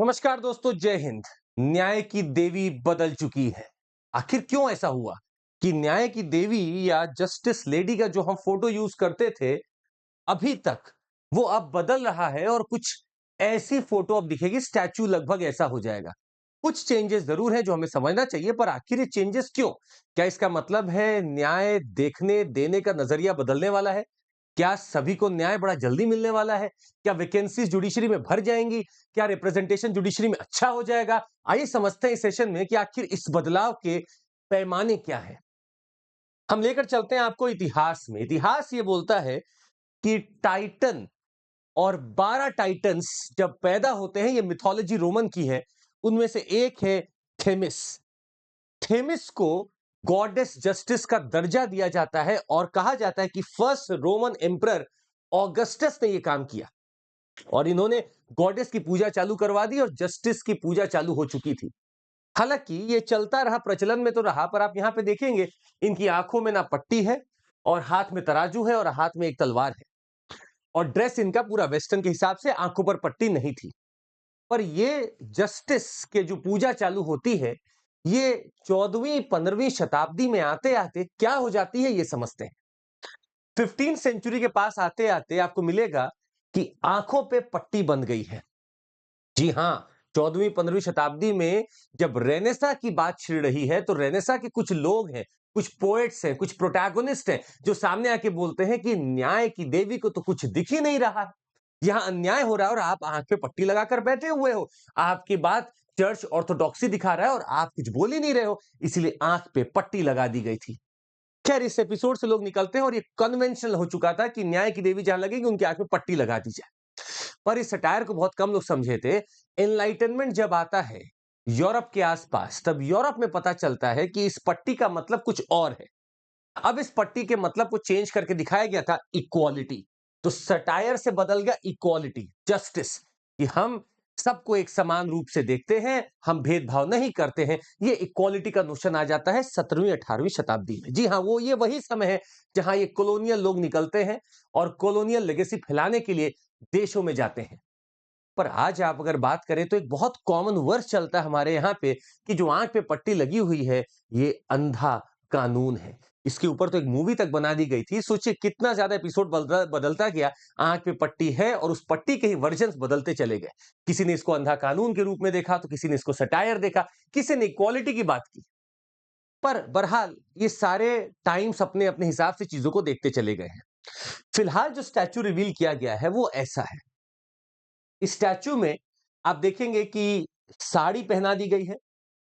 नमस्कार दोस्तों, जय हिंद। न्याय की देवी बदल चुकी है। आखिर क्यों ऐसा हुआ कि न्याय की देवी या जस्टिस लेडी का जो हम फोटो यूज करते थे अभी तक वो अब बदल रहा है और कुछ ऐसी फोटो अब दिखेगी, स्टैचू लगभग ऐसा हो जाएगा। कुछ चेंजेस जरूर है जो हमें समझना चाहिए, पर आखिर ये चेंजेस क्यों? क्या इसका मतलब है न्याय देखने देने का नजरिया बदलने वाला है? क्या सभी को न्याय बड़ा जल्दी मिलने वाला है? क्या वैकेंसीज जुडिशरी में भर जाएंगी? क्या रिप्रेजेंटेशन जुडिशरी में अच्छा हो जाएगा? आइए समझते हैं इस सेशन में कि आखिर इस बदलाव के पैमाने क्या है। हम लेकर चलते हैं आपको इतिहास में। इतिहास ये बोलता है कि टाइटन और 12 टाइटन्स जब पैदा होते हैं, ये मिथोलॉजी रोमन की है। उनमें से एक है थेमिस। थेमिस को गॉडेस जस्टिस का दर्जा दिया जाता है और कहा जाता है कि फर्स्ट रोमन एम्परर ऑगस्टस ने यह काम किया और इन्होंने गॉडेस की पूजा चालू करवा दी और जस्टिस की पूजा चालू हो चुकी थी। हालांकि ये चलता रहा, प्रचलन में तो रहा, पर आप यहां पे देखेंगे इनकी आंखों में ना पट्टी है और हाथ में तराजू है और हाथ में एक तलवार है और ड्रेस इनका पूरा वेस्टर्न के हिसाब से, आंखों पर पट्टी नहीं थी। पर ये जस्टिस के जो पूजा चालू होती है, ये 14वीं 15वीं शताब्दी में आते आते क्या हो जाती है ये समझते हैं। 15 सेंचुरी के पास आते आते आपको मिलेगा कि आंखों पे पट्टी बंध गई है। जी हां, 14वीं 15वीं शताब्दी में जब रेनेसा की बात छिड़ रही है तो रेनेसा के कुछ लोग हैं, कुछ पोएट्स हैं, कुछ प्रोटैगोनिस्ट हैं जो सामने आके बोलते हैं कि न्याय की देवी को तो कुछ दिख ही नहीं रहा है। यहां अन्याय हो रहा है और आप आंख पे पट्टी लगाकर बैठे हुए हो। आपकी बात चर्च ऑर्थोडॉक्सी दिखा रहा है और आप कुछ बोल ही नहीं रहे हो, इसलिए आंख पे पट्टी लगा दी गई थी। खैर, इस एपिसोड से लोग निकलते हैं और ये कन्वेंशनल हो चुका था कि न्याय की देवी जहां लगेगी उनकी आंख में पट्टी लगा दी जाए। पर इस सटायर को बहुत कम लोग समझे थे। एनलाइटनमेंट जब आता है यूरोप के आसपास, तब यूरोप में पता चलता है कि इस पट्टी का मतलब कुछ और है। अब इस पट्टी के मतलब को चेंज करके दिखाया गया था इक्वालिटी। तो सटायर से बदल गया इक्वालिटी, जस्टिस, कि हम सबको एक समान रूप से देखते हैं, हम भेदभाव नहीं करते हैं। ये इक्वालिटी का नोशन आ जाता है 17वीं 18वीं शताब्दी में। जी हां, वो ये वही समय है जहां ये कॉलोनियल लोग निकलते हैं और कॉलोनियल लेगेसी फैलाने के लिए देशों में जाते हैं। पर आज आप अगर बात करें तो एक बहुत कॉमन वर्ड चलता है हमारे यहाँ पे कि जो आंख पे पट्टी लगी हुई है, ये अंधा कानून है। इसके ऊपर तो एक मूवी तक बना दी गई थी। सोचिए कितना ज्यादा एपिसोड बदलता गया। आंख पे पट्टी है और उस पट्टी के ही वर्जन्स बदलते चले गए। किसी ने इसको अंधा कानून के रूप में देखा, तो किसी ने इसको सटायर देखा, किसी ने इक्वालिटी की बात की। पर बहरहाल ये सारे टाइम्स अपने अपने हिसाब से चीजों को देखते चले गए हैं। फिलहाल जो स्टैचू रिवील किया गया है वो ऐसा है। इस स्टैचू में आप देखेंगे कि साड़ी पहना दी गई है,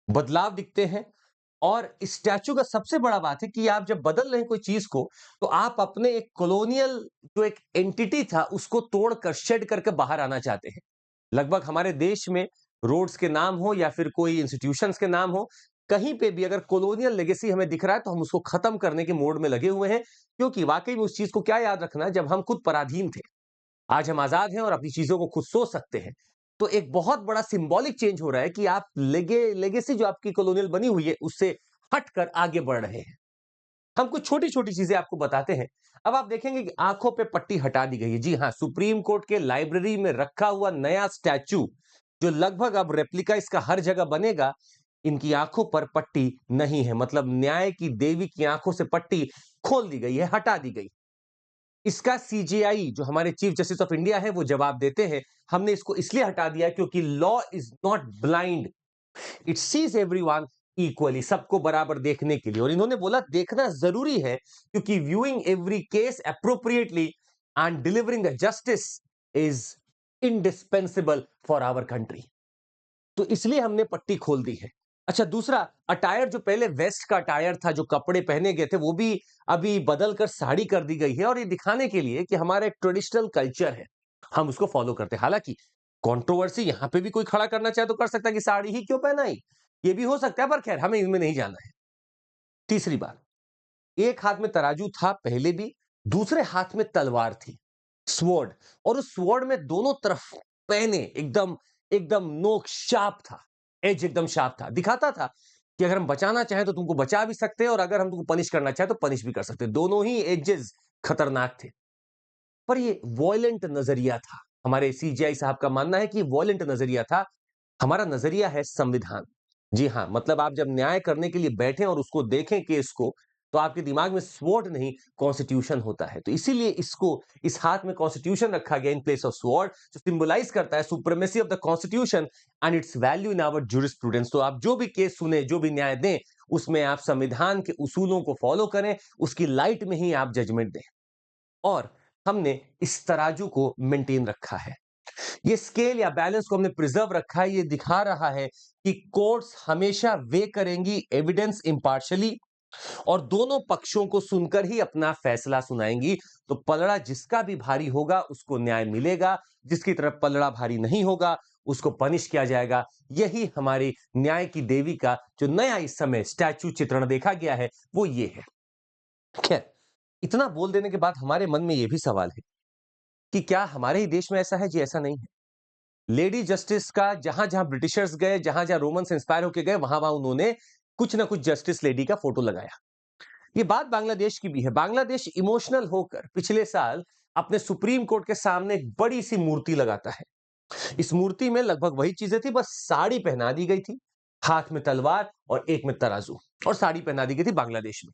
बदलाव दिखते हैं। और इस स्टैचू का सबसे बड़ा बात है कि आप जब बदल रहे हैं कोई चीज को, तो आप अपने एक कॉलोनियल जो एक एंटिटी था उसको तोड़कर शेड करके बाहर आना चाहते हैं। लगभग हमारे देश में रोड्स के नाम हो या फिर कोई इंस्टीट्यूशंस के नाम हो, कहीं पे भी अगर कॉलोनियल लेगेसी हमें दिख रहा है तो हम उसको खत्म करने के मोड में लगे हुए हैं। क्योंकि वाकई में उस चीज को क्या याद रखना, जब हम खुद पराधीन थे, आज हम आजाद हैं और अपनी चीजों को खुद सोच सकते हैं। तो एक बहुत बड़ा सिंबॉलिक चेंज हो रहा है कि आप लेगेसी जो आपकी कॉलोनियल बनी हुई है उससे हटकर आगे बढ़ रहे हैं। हम कुछ छोटी-छोटी चीजें आपको बताते हैं। अब आप देखेंगे कि आंखों पे पट्टी हटा दी गई है। जी हां, सुप्रीम कोर्ट के लाइब्रेरी में रखा हुआ नया स्टैचू, जो लगभग अब रेप्लिका इसका हर जगह बनेगा, इनकी आंखों पर पट्टी नहीं है। मतलब न्याय की देवी की आंखों से पट्टी खोल दी गई है, हटा दी गई। इसका सीजेआई जो हमारे चीफ जस्टिस ऑफ इंडिया है वो जवाब देते हैं, हमने इसको इसलिए हटा दिया क्योंकि law is not blind, it sees everyone equally, सबको बराबर देखने के लिए। और इन्होंने बोला देखना जरूरी है क्योंकि viewing every case appropriately and delivering the justice is indispensable for our country. तो इसलिए हमने पट्टी खोल दी है। अच्छा, दूसरा अटायर, जो पहले वेस्ट का अटायर था, जो कपड़े पहने गए थे, वो भी अभी बदल कर साड़ी कर दी गई है और ये दिखाने के लिए कि हमारा एक ट्रेडिशनल कल्चर है, हम उसको फॉलो करते हैं। हालांकि कंट्रोवर्सी यहां पे भी कोई खड़ा करना चाहे तो कर सकता है कि साड़ी ही क्यों पहनाई, ये भी हो सकता है, पर खैर हमें इनमें नहीं जाना है। तीसरी बात, एक हाथ में तराजू था पहले भी, दूसरे हाथ में तलवार थी, स्वॉर्ड। और उस स्वॉर्ड में दोनों तरफ पैने एकदम एकदम नोक शार्प था, एज एकदम शार्प था, दिखाता था कि अगर हम बचाना चाहें तो तुमको बचा भी सकते हैं और अगर हम तुमको पनिश करना चाहें तो पनिश भी कर सकते हैं। दोनों ही एजेस खतरनाक थे। पर ये वॉयलेंट नजरिया था। हमारे सीजीआई साहब का मानना है कि वॉयलेंट नजरिया था। हमारा नजरिया है संविधान। जी हाँ, मतलब आप जब न्याय करने के लिए बैठे और उसको देखें केस को, तो आपके दिमाग में स्वॉर्ड नहीं कॉन्स्टिट्यूशन होता है। तो इसीलिए इसको इस हाथ में कॉन्स्टिट्यूशन रखा गया इन प्लेस ऑफ स्वॉर्ड, जो सिंबलाइज करता है supremacy of the constitution and its value in our jurisprudence. तो आप जो भी केस सुने, जो भी न्याय दें, उसमें आप संविधान के उसूलों को फॉलो करें, उसकी लाइट में ही आप जजमेंट दें। और हमने इस तराजू को मेंटेन रखा है। ये स्केल या बैलेंस को हमने प्रिजर्व रखा है। ये दिखा रहा है कि कोर्ट्स हमेशा वे करेंगी एविडेंस इम्पार्शियली और दोनों पक्षों को सुनकर ही अपना फैसला सुनाएंगी। तो पलड़ा जिसका भी भारी होगा उसको न्याय मिलेगा, जिसकी तरफ पलड़ा भारी नहीं होगा उसको पनिश किया जाएगा। यही हमारी न्याय की देवी का जो नया इस समय स्टैचू चित्रण देखा गया है वो ये है। खैर, इतना बोल देने के बाद हमारे मन में यह भी सवाल है कि क्या हमारे ही देश में ऐसा है? जी ऐसा नहीं है। लेडी जस्टिस का जहां जहां ब्रिटिशर्स गए, जहां जहां रोमन इंस्पायर होके गए, वहां वहां उन्होंने कुछ ना कुछ जस्टिस लेडी का फोटो लगाया। ये बात बांग्लादेश की भी है। बांग्लादेश इमोशनल होकर पिछले साल अपने सुप्रीम कोर्ट के सामने एक बड़ी सी मूर्ति लगाता है। इस मूर्ति में लगभग वही चीजें थी, बस साड़ी पहना दी गई थी, हाथ में तलवार और एक में तराजू, और साड़ी पहना दी गई थी बांग्लादेश में।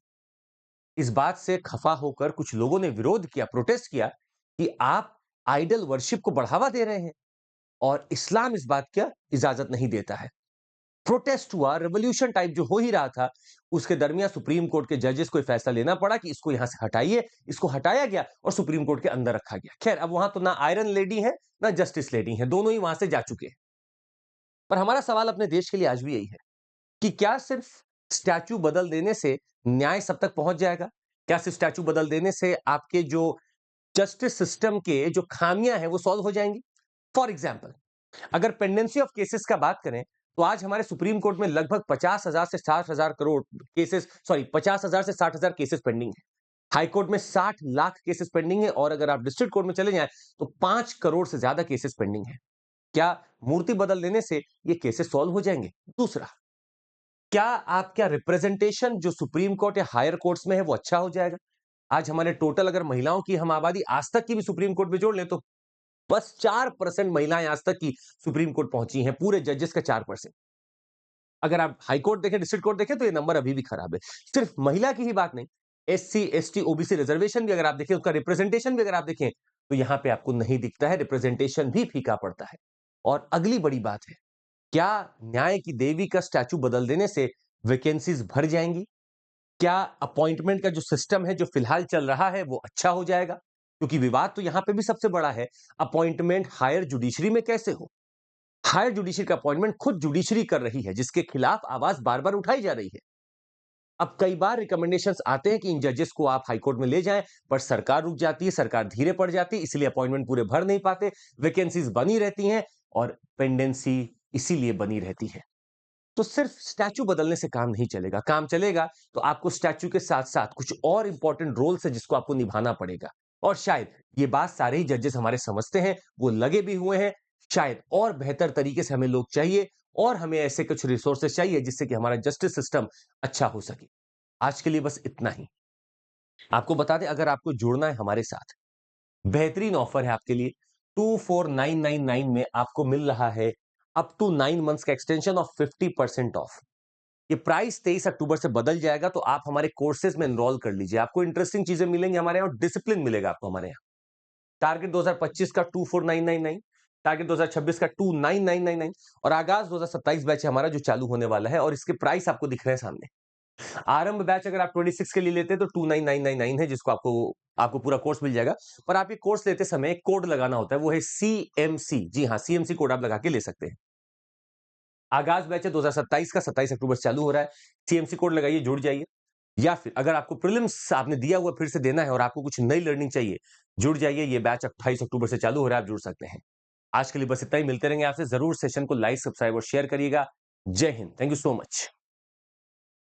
इस बात से खफा होकर कुछ लोगों ने विरोध किया, प्रोटेस्ट किया कि आप आइडल वर्शिप को बढ़ावा दे रहे हैं और इस्लाम इस बात का इजाजत नहीं देता है। प्रोटेस्ट हुआ, रेवोल्यूशन टाइप जो हो ही रहा था, उसके दरमियान सुप्रीम कोर्ट के जजेस को फैसला लेना पड़ा कि इसको यहां से हटाइए। इसको हटाया गया और सुप्रीम कोर्ट के अंदर रखा गया। खैर, अब वहां तो ना आयरन लेडी है ना जस्टिस लेडी है, दोनों ही वहां से जा चुके हैं। पर हमारा सवाल अपने देश के लिए आज भी यही है कि क्या सिर्फ स्टैचू बदल देने से न्याय सब तक पहुंच जाएगा? क्या सिर्फ स्टैचू बदल देने से आपके जो जस्टिस सिस्टम के जो खामियां हैं वो सॉल्व हो जाएंगी? फॉर एग्जाम्पल, अगर पेंडेंसी ऑफ केसेस का बात करें तो आज हमारे सुप्रीम कोर्ट में लगभग 50,000 से 60,000 करोड़ केसेस, सॉरी 50,000 से 60,000 केसेस पेंडिंग है। हाई कोर्ट में 60 लाख केसेस पेंडिंग है और अगर आप डिस्ट्रिक्ट कोर्ट में चले जाएं तो 5 करोड़ से ज्यादा केसेस पेंडिंग है। क्या मूर्ति बदल देने से ये केसेस सॉल्व हो जाएंगे? दूसरा, क्या रिप्रेजेंटेशन जो सुप्रीम कोर्ट या हायर कोर्ट्स में है वो अच्छा हो जाएगा? आज हमारे टोटल अगर महिलाओं की हम आबादी आज तक की भी सुप्रीम कोर्ट में जोड़ लें तो बस 4% महिलाएं आज तक की सुप्रीम कोर्ट पहुंची हैं, पूरे जजेस का 4%। अगर आप हाई कोर्ट देखें, डिस्ट्रिक्ट कोर्ट देखें तो ये नंबर अभी भी खराब है। सिर्फ महिला की ही बात नहीं, एससी, एसटी, ओबीसी रिजर्वेशन भी अगर आप देखें, उसका रिप्रेजेंटेशन भी अगर आप देखें तो यहां पे आपको नहीं दिखता है, रिप्रेजेंटेशन भी फीका पड़ता है। और अगली बड़ी बात है, क्या न्याय की देवी का स्टैचू बदल देने से वैकेंसीज भर जाएंगी? क्या अपॉइंटमेंट का जो सिस्टम है जो फिलहाल चल रहा है वो अच्छा हो जाएगा? क्योंकि विवाद तो यहां पे भी सबसे बड़ा है, अपॉइंटमेंट हायर जुडिशरी में कैसे हो? हायर जुडिशरी का अपॉइंटमेंट खुद जुडिशरी कर रही है, जिसके खिलाफ आवाज बार बार उठाई जा रही है। अब कई बार रिकमेंडेशंस आते हैं कि इन जजेस को आप हाईकोर्ट में ले जाएं, पर सरकार रुक जाती है, सरकार धीरे पड़ जाती है, इसलिए अपॉइंटमेंट पूरे भर नहीं पाते, वैकेंसीज बनी रहती हैं और पेंडेंसी इसीलिए बनी रहती है। तो सिर्फ स्टैचू बदलने से काम नहीं चलेगा। काम चलेगा तो आपको स्टैचू के साथ साथ कुछ और इंपॉर्टेंट रोल्स है जिसको आपको निभाना पड़ेगा। और शायद ये बात सारे ही जजेस हमारे समझते हैं, वो लगे भी हुए हैं। शायद और बेहतर तरीके से हमें लोग चाहिए और हमें ऐसे कुछ रिसोर्सेस चाहिए जिससे कि हमारा जस्टिस सिस्टम अच्छा हो सके। आज के लिए बस इतना ही। आपको बता दें, अगर आपको जुड़ना है हमारे साथ, बेहतरीन ऑफर है आपके लिए। 24999 में आपको मिल रहा है अप टू 9 मंथ्स का एक्सटेंशन ऑफ 50% ऑफ। ये प्राइस 23 अक्टूबर से बदल जाएगा, तो आप हमारे कोर्सेज में एनरोल कर लीजिए। आपको इंटरेस्टिंग चीजें मिलेंगी हमारे यहाँ और डिसिप्लिन मिलेगा आपको हमारे यहाँ। टारगेट 2025 का 24999, टारगेट 2026 का 29999 और आगाज 2027 बैच है हमारा जो चालू होने वाला है और इसके प्राइस आपको दिख रहे हैं सामने। आरंभ बैच अगर आप 26 के लिए लेते हैं तो 29999 है, जिसको आपको आपको पूरा कोर्स मिल जाएगा। पर आप ये कोर्स लेते समय एक कोड लगाना होता है, वो है CMC। जी हाँ, CMC कोड आप लगा के ले सकते हैं। आगाज बैच है 2027 का, 27 अक्टूबर से चालू हो रहा है। CMC कोड लगाइए, जुड़ जाइए। या फिर अगर आपको प्रीलिम्स आपने दिया हुआ फिर से देना है और आपको कुछ नई लर्निंग चाहिए, जुड़ जाइए। ये बैच 28 अक्टूबर से चालू हो रहा है, आप जुड़ सकते हैं। आज के लिए बस इतना ही। मिलते रहेंगे आपसे। जरूर सेशन को लाइक, सब्सक्राइब और शेयर करिएगा। जय Hind. Thank you so much.